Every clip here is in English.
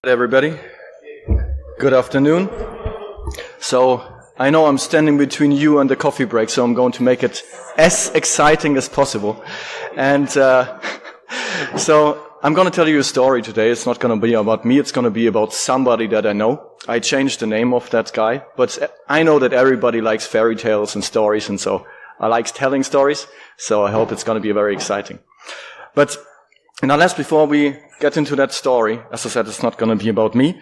Everybody, good afternoon. So I know I'm standing between you and the coffee break, so I'm going to make it as exciting as possible. And so I'm going to tell you a story today. It's not going to be about me. It's going to be about somebody that I know. I changed the name of that guy, but I know that everybody likes fairy tales and stories, and so I like telling stories. So I hope it's going to be very exciting. But now, before we get into that story, as I said, it's not going to be about me,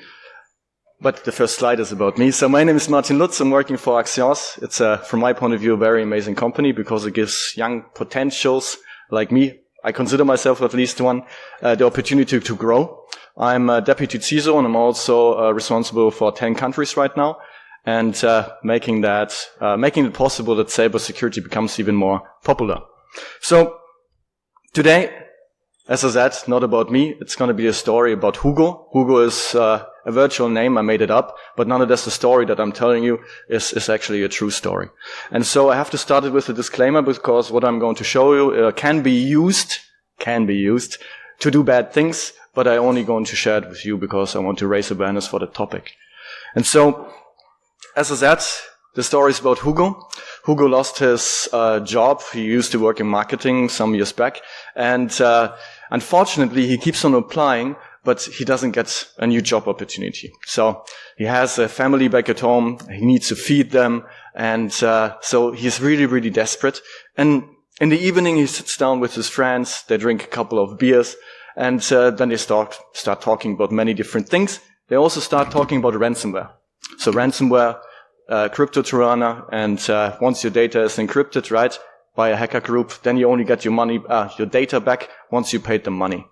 but the first slide is about me. So my name is Martin Lutz. I'm working for Axios. It's, from my point of view, a very amazing company because it gives young potentials like me, I consider myself at least one, the opportunity to grow. I'm a deputy CISO, and I'm also responsible for 10 countries right now, and making it possible that cybersecurity becomes even more popular. So today, as I said, not about me. It's going to be a story about Hugo. Hugo is a virtual name. I made it up. But nonetheless, the story that I'm telling you is actually a true story. And so I have to start it with a disclaimer because what I'm going to show you can be used to do bad things. But I'm only going to share it with you because I want to raise awareness for the topic. And so, as I said, the story is about Hugo. Hugo lost his job. He used to work in marketing some years back. And unfortunately, he keeps on applying, but he doesn't get a new job opportunity. So he has a family back at home. He needs to feed them. And so he's really, really desperate. And in the evening, he sits down with his friends. They drink a couple of beers. And then they start talking about many different things. They also start talking about ransomware. So ransomware, crypto tyranny, and once your data is encrypted, right, by a hacker group, then you only get your data back once you paid them money.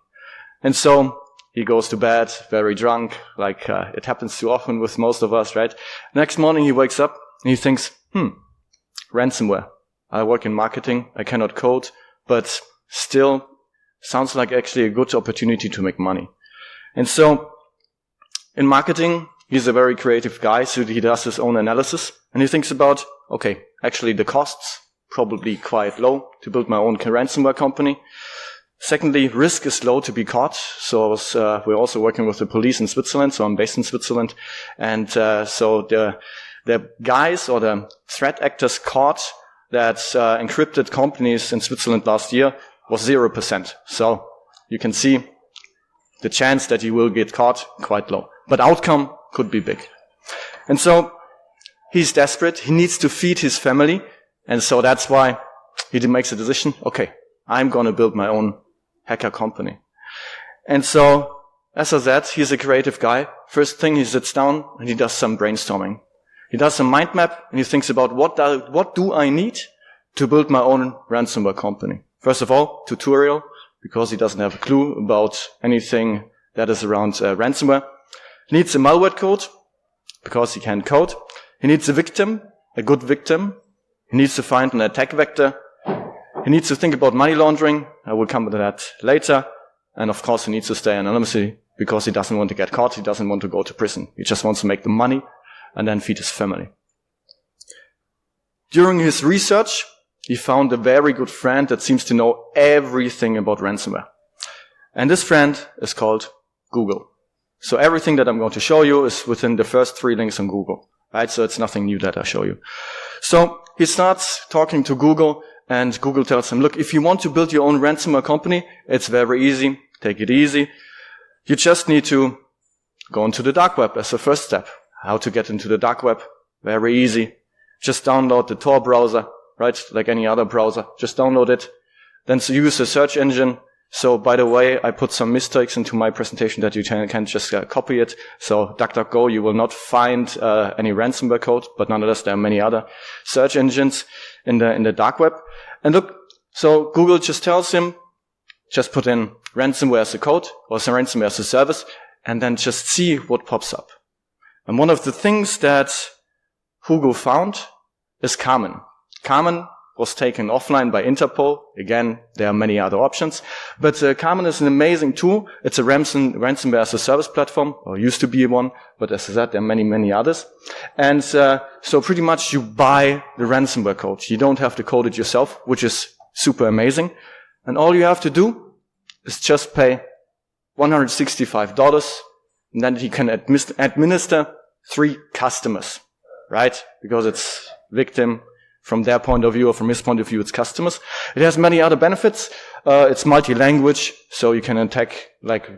And so he goes to bed very drunk, like it happens too often with most of us, right? Next morning he wakes up and he thinks, ransomware. I work in marketing, I cannot code, but still sounds like actually a good opportunity to make money. And so in marketing, he's a very creative guy, so he does his own analysis, and he thinks about, okay, actually the costs, probably quite low to build my own ransomware company. Secondly, risk is low to be caught, so we're also working with the police in Switzerland, so I'm based in Switzerland, and so the guys or the threat actors caught that encrypted companies in Switzerland last year was 0%. So you can see the chance that you will get caught quite low, but outcome could be big. And so he's desperate. He needs to feed his family. And so that's why he makes a decision. Okay, I'm going to build my own hacker company. And so, as I said, he's a creative guy. First thing, he sits down and he does some brainstorming. He does some mind map and he thinks about what do I need to build my own ransomware company. First of all, tutorial, because he doesn't have a clue about anything that is around ransomware. He needs a malware code, because he can't code. He needs a victim, a good victim. He needs to find an attack vector. He needs to think about money laundering. I will come to that later. And of course, he needs to stay anonymously because he doesn't want to get caught. He doesn't want to go to prison. He just wants to make the money and then feed his family. During his research, he found a very good friend that seems to know everything about ransomware. And this friend is called Google. So everything that I'm going to show you is within the first 3 links on Google, right? So it's nothing new that I show you. So he starts talking to Google, and Google tells him, look, if you want to build your own ransomware company, it's very easy. Take it easy. You just need to go into the dark web as the first step. How to get into the dark web? Very easy. Just download the Tor browser, right? Like any other browser. Just download it. Then use a search engine. So, by the way, I put some mistakes into my presentation that you can just copy it. So, DuckDuckGo, you will not find any ransomware code, but nonetheless, there are many other search engines in the dark web. And look, so Google just tells him, just put in ransomware as a code or ransomware as a service, and then just see what pops up. And one of the things that Hugo found is Carmen. Carmen was taken offline by Interpol. Again, there are many other options. But Carmen is an amazing tool. It's a ransomware as a service platform, or used to be one, but as I said, there are many, many others. And so pretty much you buy the ransomware code. You don't have to code it yourself, which is super amazing. And all you have to do is just pay $165 and then he can administer 3 customers, right? Because it's victim from their point of view, or from his point of view, it's customers. It has many other benefits. It's multi-language, so you can attack like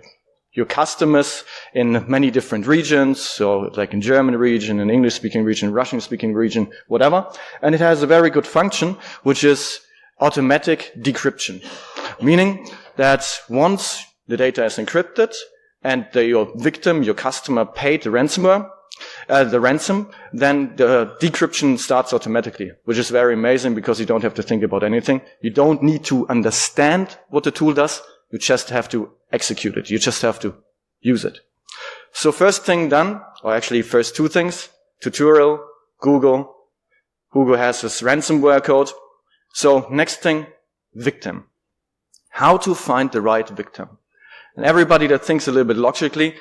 your customers in many different regions, so like in German region, in English-speaking region, Russian-speaking region, whatever. And it has a very good function, which is automatic decryption, meaning that once the data is encrypted and your victim, your customer, paid the ransom, then the decryption starts automatically, which is very amazing because you don't have to think about anything. You don't need to understand what the tool does. You just have to execute it. You just have to use it. So first thing done, or actually first 2 things, tutorial, Google. Google has this ransomware code. So next thing, victim. How to find the right victim. And everybody that thinks a little bit logically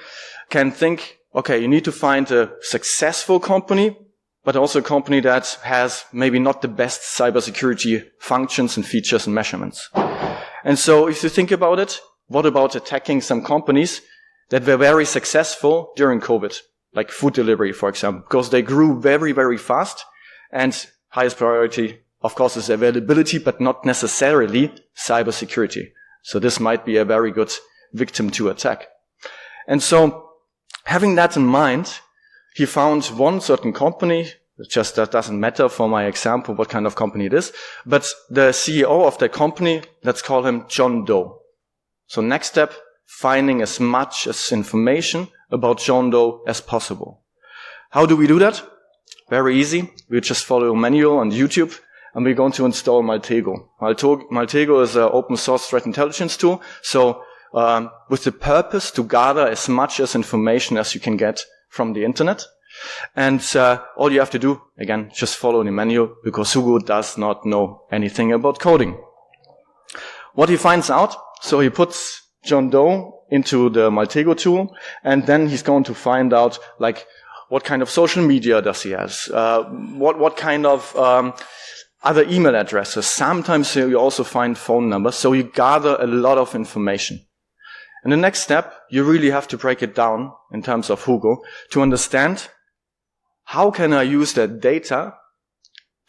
can think, okay, you need to find a successful company, but also a company that has maybe not the best cybersecurity functions and features and measurements. And so if you think about it, what about attacking some companies that were very successful during COVID, like food delivery, for example, because they grew very, very fast, and highest priority, of course, is availability, but not necessarily cybersecurity. So this might be a very good victim to attack. And so having that in mind, he found one certain company. Just that doesn't matter for my example what kind of company it is. But the CEO of that company, let's call him John Doe. So next step, finding as much as information about John Doe as possible. How do we do that? Very easy. We just follow a manual on YouTube and we're going to install Maltego. Maltego is an open source threat intelligence tool. So with the purpose to gather as much as information as you can get from the internet. And all you have to do, again, just follow the manual, because Hugo does not know anything about coding. What he finds out, so he puts John Doe into the Maltego tool, and then he's going to find out, like, what kind of social media does he have, what kind of other email addresses. Sometimes you also find phone numbers, so you gather a lot of information. And the next step, you really have to break it down in terms of Hugo to understand, how can I use that data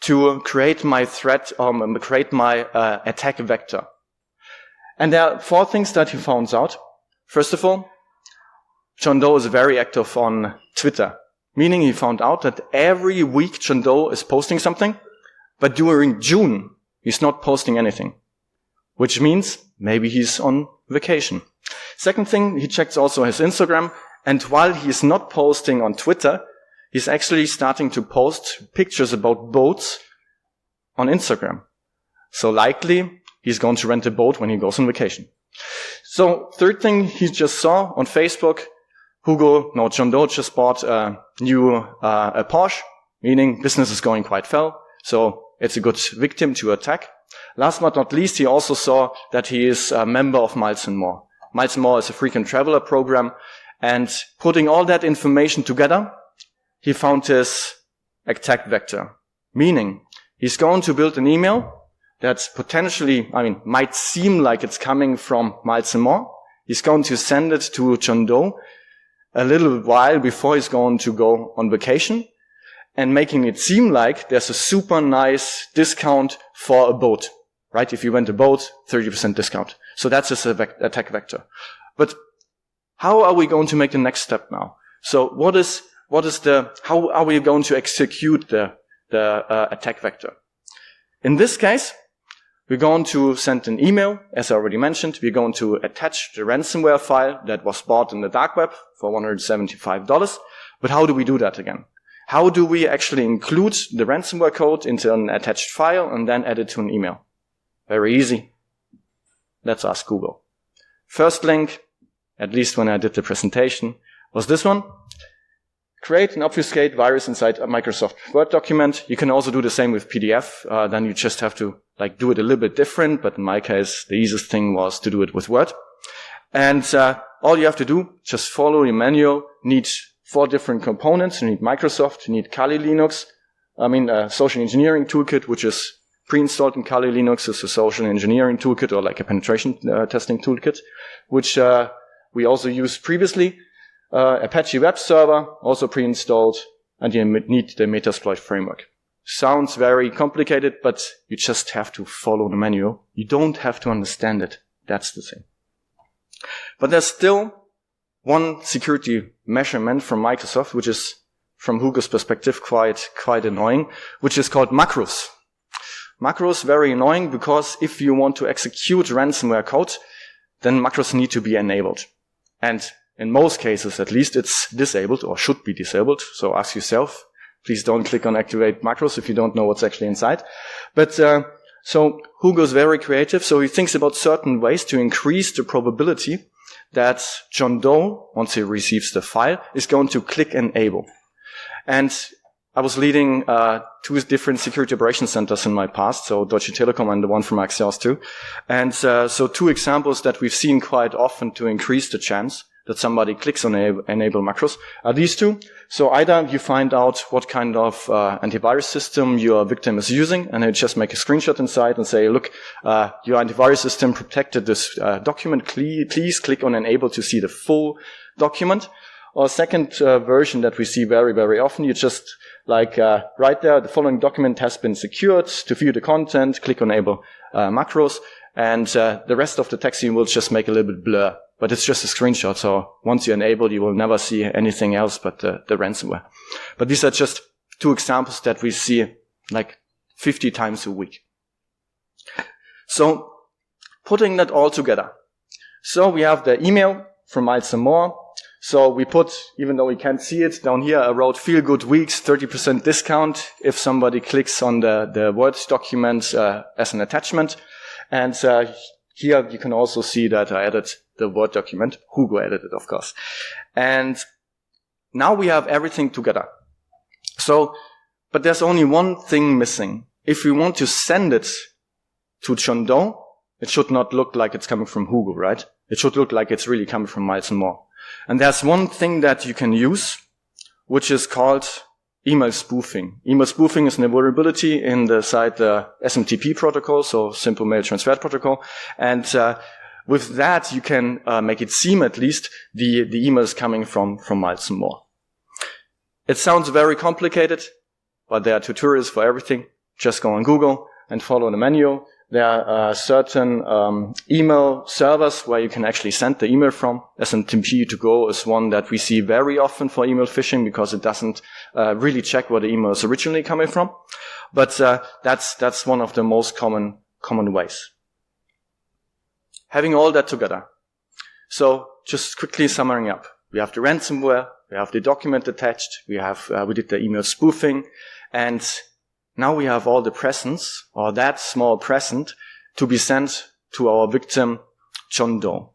to create my threat, create my attack vector? And there are 4 things that he found out. First of all, John Doe is very active on Twitter, meaning he found out that every week John Doe is posting something, but during June, he's not posting anything, which means maybe he's on vacation. Second thing, he checks also his Instagram, and while he's not posting on Twitter, he's actually starting to post pictures about boats on Instagram. So likely, he's going to rent a boat when he goes on vacation. So third thing he just saw on Facebook, John Doe just bought a Porsche, meaning business is going quite well. So it's a good victim to attack. Last but not least, he also saw that he is a member of Miles & More. Miles & More is a frequent traveler program, and putting all that information together, he found his attack vector, meaning he's going to build an email that potentially, might seem like it's coming from Miles & More. He's going to send it to John Doe a little while before he's going to go on vacation, and making it seem like there's a super nice discount for a boat, right? If you rent a boat, 30% discount. So that's his attack vector. But how are we going to make the next step now? So how are we going to execute the attack vector? In this case, we're going to send an email, as I already mentioned. We're going to attach the ransomware file that was bought in the dark web for $175. But how do we do that again? How do we actually include the ransomware code into an attached file and then add it to an email? Very easy. Let's ask Google. First link, at least when I did the presentation, was this one. Create and obfuscate virus inside a Microsoft Word document. You can also do the same with PDF. Then you just have to do it a little bit different. But in my case, the easiest thing was to do it with Word. And all you have to do, just follow your manual. Need 4 different components. You need Microsoft. You need Kali Linux. Social engineering toolkit, which is pre-installed in Kali Linux, is a social engineering toolkit or like a penetration testing toolkit, which we also used previously. Apache web server, also pre-installed, and you need the Metasploit framework. Sounds very complicated, but you just have to follow the manual. You don't have to understand it. That's the thing. But there's still one security measurement from Microsoft, which is, from Hugo's perspective, quite annoying, which is called macros. Macros, very annoying, because if you want to execute ransomware code, then macros need to be enabled. And in most cases, at least, it's disabled or should be disabled. So ask yourself, please don't click on activate macros if you don't know what's actually inside. But so Hugo's very creative. So he thinks about certain ways to increase the probability that John Doe, once he receives the file, is going to click enable. And I was leading 2 different security operations centers in my past, so Deutsche Telekom and the one from Axios too. And so 2 examples that we've seen quite often to increase the chance that somebody clicks on enable macros are these 2. So either you find out what kind of antivirus system your victim is using, and you just make a screenshot inside and say, look, your antivirus system protected this document. Please click on enable to see the full document. Or second version that we see very, very often, you just right there, the following document has been secured. To view the content, click on enable macros, and the rest of the text you will just make a little bit blur. But it's just a screenshot, so once you enable, you will never see anything else but the ransomware. But these are just 2 examples that we see like 50 times a week. So putting that all together. So we have the email from Miles & More. So we put, even though we can't see it, down here I wrote feel good weeks, 30% discount if somebody clicks on the Word document as an attachment. And here you can also see that I added the Word document. Hugo added it, of course. And now we have everything together. So, but there's only one thing missing. If we want to send it to John Doe, it should not look like it's coming from Hugo, right? It should look like it's really coming from Miles & More. And there's one thing that you can use, which is called email spoofing. Email spoofing is a vulnerability in the SMTP protocol, so Simple Mail Transfer Protocol. And with that, you can make it seem at least the emails coming from Miles & More. It sounds very complicated, but there are tutorials for everything. Just go on Google and follow the manual. There are certain email servers where you can actually send the email from. SMTP to go is one that we see very often for email phishing because it doesn't really check where the email is originally coming from. But that's one of the most common ways. Having all that together. So just quickly summarizing up. We have the ransomware, we have the document attached, we did the email spoofing, and now we have all the presents, or that small present, to be sent to our victim, John Doe.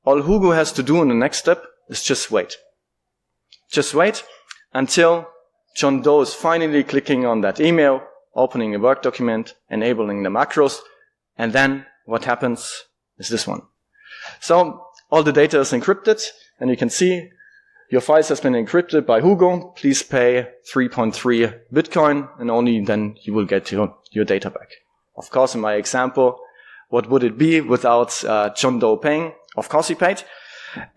All Hugo has to do in the next step is just wait. Just wait until John Doe is finally clicking on that email, opening a Word document, enabling the macros, and then what happens is this one. So all the data is encrypted, and you can see your files has been encrypted by Hugo. Please pay 3.3 Bitcoin, and only then you will get your data back. Of course, in my example, what would it be without John Doe paying? Of course he paid.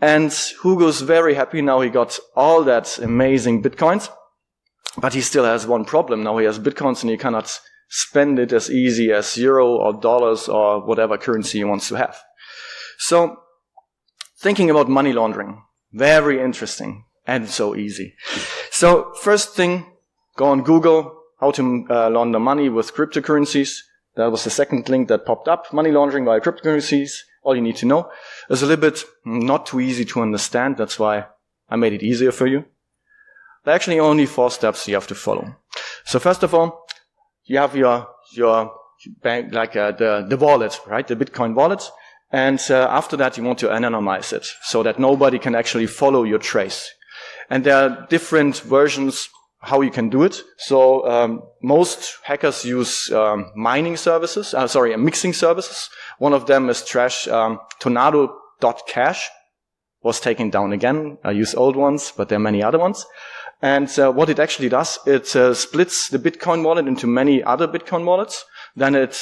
And Hugo's very happy now he got all that amazing Bitcoins. But he still has one problem. Now he has Bitcoins and he cannot spend it as easy as euro or dollars or whatever currency he wants to have. So, thinking about money laundering. Very interesting and so easy. So first thing, go on Google, how to launder money with cryptocurrencies. That was the second link that popped up. Money laundering via cryptocurrencies. All you need to know. It's a little bit not too easy to understand. That's why I made it easier for you. There are actually only 4 steps you have to follow. So first of all, you have your bank, like the wallet, right? The Bitcoin wallet. And after that, you want to anonymize it so that nobody can actually follow your trace. And there are different versions how you can do it. So most hackers use mixing services. One of them is tornado.cash. Was taken down again. I use old ones, but there are many other ones. And what it actually does, it splits the Bitcoin wallet into many other Bitcoin wallets. Then it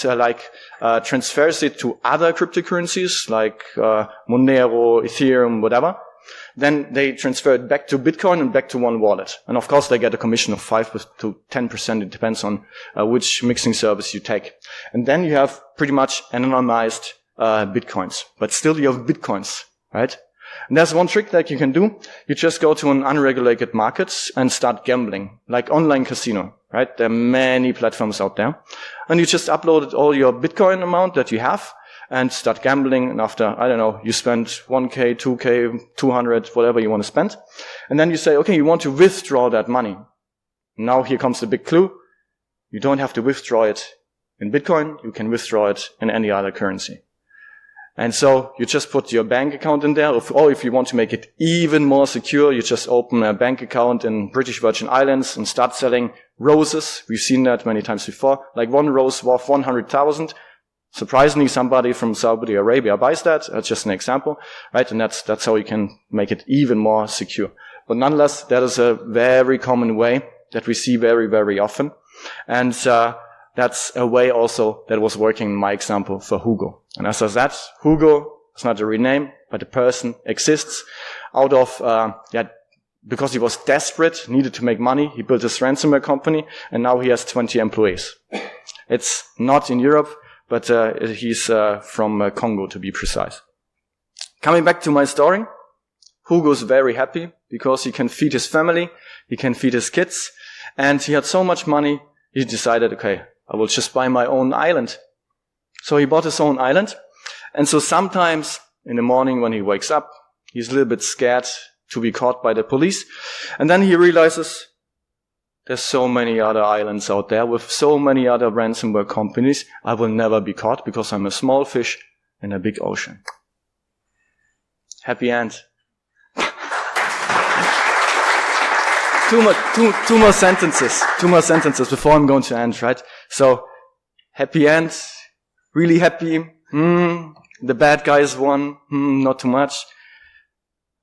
transfers it to other cryptocurrencies like Monero, Ethereum, whatever. then they transfer it back to Bitcoin and back to one wallet. And of course, they get a commission of 5 to 10%. It depends on which mixing service you take. And then you have pretty much anonymized Bitcoins. But still you have Bitcoins, right? And there's one trick that you can do. You just go to an unregulated market and start gambling, like online casino, right? There are many platforms out there. And you just upload all your Bitcoin amount that you have and start gambling. And after, I don't know, you spend 1K, 2K, 200, whatever you want to spend. And then you say, okay, you want to withdraw that money. Now here comes the big clue. You don't have to withdraw it in Bitcoin. You can withdraw it in any other currency. And so you just put your bank account in there, or if you want to make it even more secure, you just open a bank account in British Virgin Islands and start selling roses. We've seen that many times before. Like one rose worth 100,000. Surprisingly, somebody from Saudi Arabia buys that. That's just an example, right? And that's how you can make it even more secure. But nonetheless, that is a very common way that we see very, very often. And that's a way also that was working in my example for Hugo. And as I said, Hugo is not a real name, but a person exists out of, because he was desperate, needed to make money. He built his ransomware company, and now he has 20 employees. It's not in Europe, but he's from Congo, to be precise. Coming back to my story, Hugo's very happy because he can feed his family, he can feed his kids, and he had so much money, he decided, okay, I will just buy my own island. So he bought his own island. And so sometimes in the morning when he wakes up, he's a little bit scared to be caught by the police. And then he realizes there's so many other islands out there with so many other ransomware companies. I will never be caught because I'm a small fish in a big ocean. Happy end. Two more sentences before I'm going to end, right? So, happy end, really happy. The bad guys won. Not too much.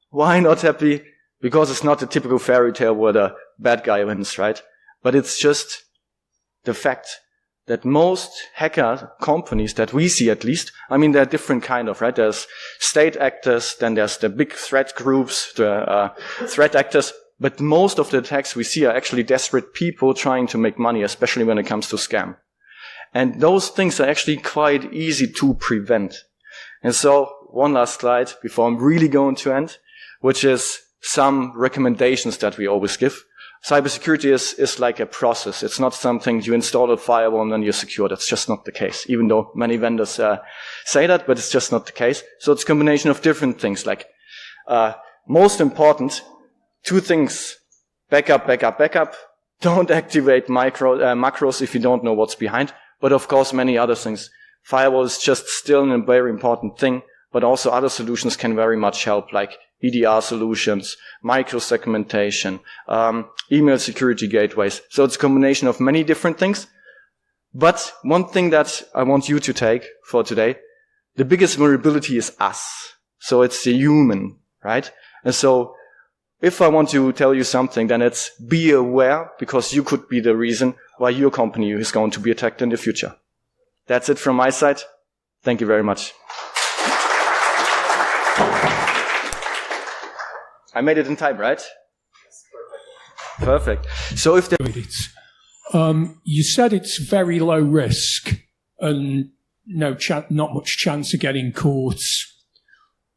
Why not happy? Because it's not a typical fairy tale where the bad guy wins, right? But it's just the fact that most hacker companies that we see, at least, I mean, they're different kind of, right? There's state actors, then there's the big threat groups, the threat actors. But most of the attacks we see are actually desperate people trying to make money, especially when it comes to scam. And those things are actually quite easy to prevent. And so, one last slide before I'm really going to end, which is some recommendations that we always give. Cybersecurity is like a process. It's not something you install a firewall and then you're secure. That's just not the case, even though many vendors say that, but it's just not the case. So it's a combination of different things, like most important, 2 things: backup, backup, backup. Don't activate macros if you don't know what's behind. But of course, many other things. Firewall is just still a very important thing, but also other solutions can very much help, like EDR solutions, micro-segmentation, email security gateways. So it's a combination of many different things. But one thing that I want you to take for today, the biggest vulnerability is us. So it's the human, right? And so if I want to tell you something, then it's be aware, because you could be the reason why your company is going to be attacked in the future. That's it from my side. Thank you very much. I made it in time, right? Perfect. So if you said it's very low risk and not much chance of getting caught.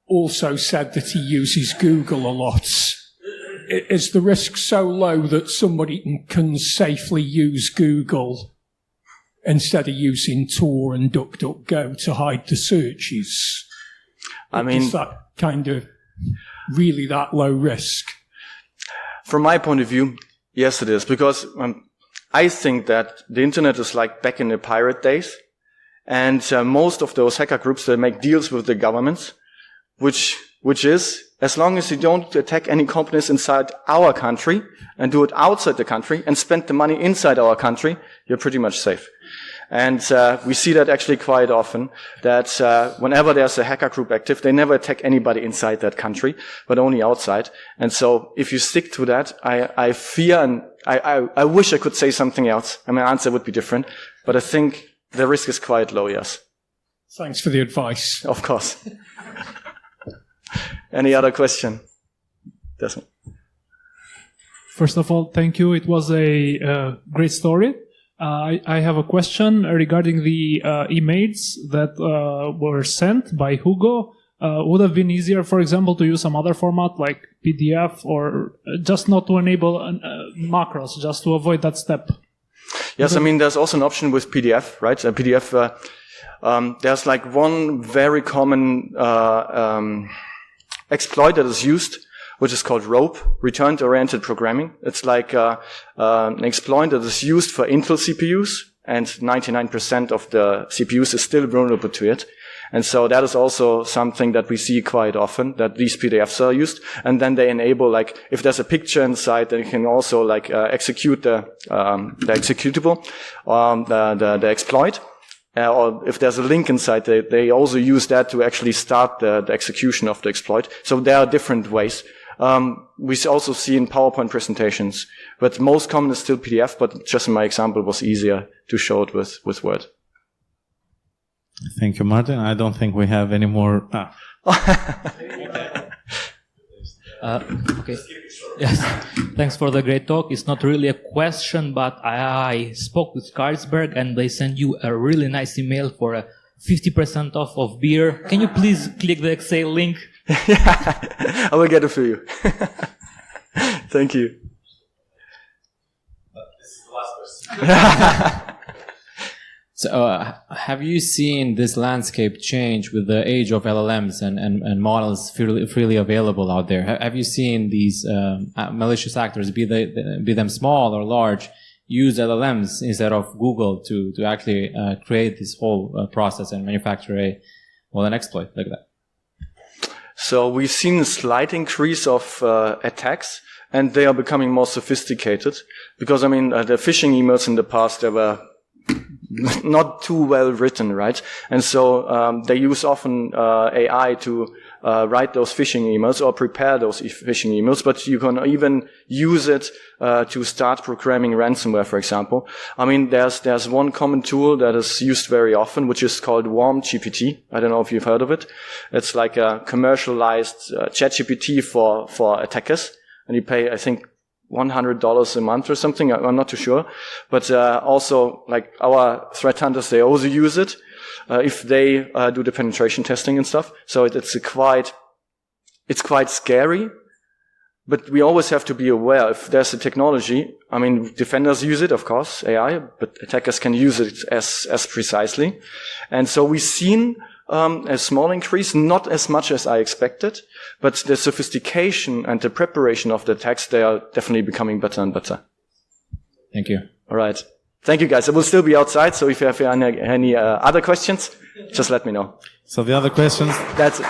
Also said that he uses Google a lot. Is the risk so low that somebody can safely use Google instead of using Tor and DuckDuckGo to hide the searches? I mean, is that kind of really that low risk? From my point of view, yes, it is, because I think that the internet is like back in the pirate days, and most of those hacker groups, they make deals with the governments, which is, as long as you don't attack any companies inside our country and do it outside the country and spend the money inside our country, you're pretty much safe. And we see that actually quite often, that whenever there's a hacker group active, they never attack anybody inside that country, but only outside. And so if you stick to that, I fear, and I wish I could say something else, and my answer would be different, but I think the risk is quite low, yes. Thanks for the advice. Of course. Any other question? Definitely. First of all, thank you. It was a great story. I have a question regarding the emails that were sent by Hugo. Would have been easier, for example, to use some other format like PDF, or just not to enable macros, just to avoid that step? Yes, I mean, there's also an option with PDF, right? PDF, there's like one very common exploit that is used, which is called ROPE, Return-Oriented Programming. It's like an exploit that is used for Intel CPUs, and 99% of the CPUs is still vulnerable to it. And so that is also something that we see quite often, that these PDFs are used. And then they enable, like, if there's a picture inside, then you can also, like, execute the executable, the exploit. Or if there's a link inside, they also use that to actually start the execution of the exploit. So there are different ways. We also see in PowerPoint presentations, but most common is still PDF, but just in my example, it was easier to show it with Word. Thank you, Martin. I don't think we have any more. Okay. Yes. Thanks for the great talk. It's not really a question, but I spoke with Carlsberg and they sent you a really nice email for a 50% off of beer. Can you please click the Excel link? Yeah, I will get it for you. Thank you. This is the last question. So, have you seen this landscape change with the age of LLMs and models freely available out there? Have you seen these malicious actors, be them small or large, use LLMs instead of Google to actually create this whole process and manufacture an exploit like that? So we've seen a slight increase of attacks, and they are becoming more sophisticated. Because, I mean, the phishing emails in the past, they were not too well written, right? And so they use often AI to write those phishing emails or prepare those phishing emails, but you can even use it to start programming ransomware, for example. I mean, there's one common tool that is used very often, which is called WarmGPT. I don't know if you've heard of it. It's like a commercialized ChatGPT for attackers, and you pay, I think, $100 a month or something. I'm not too sure. But also, like, our threat hunters, they also use it if they do the penetration testing and stuff. So it's quite scary. But we always have to be aware if there's a technology. I mean, defenders use it, of course, AI, but attackers can use it as precisely. And so we've seen a small increase, not as much as I expected, but the sophistication and the preparation of the attacks, they are definitely becoming better and better. Thank you. All right. Thank you, guys. I will still be outside, so if you have any other questions, just let me know. So the other questions? That's it.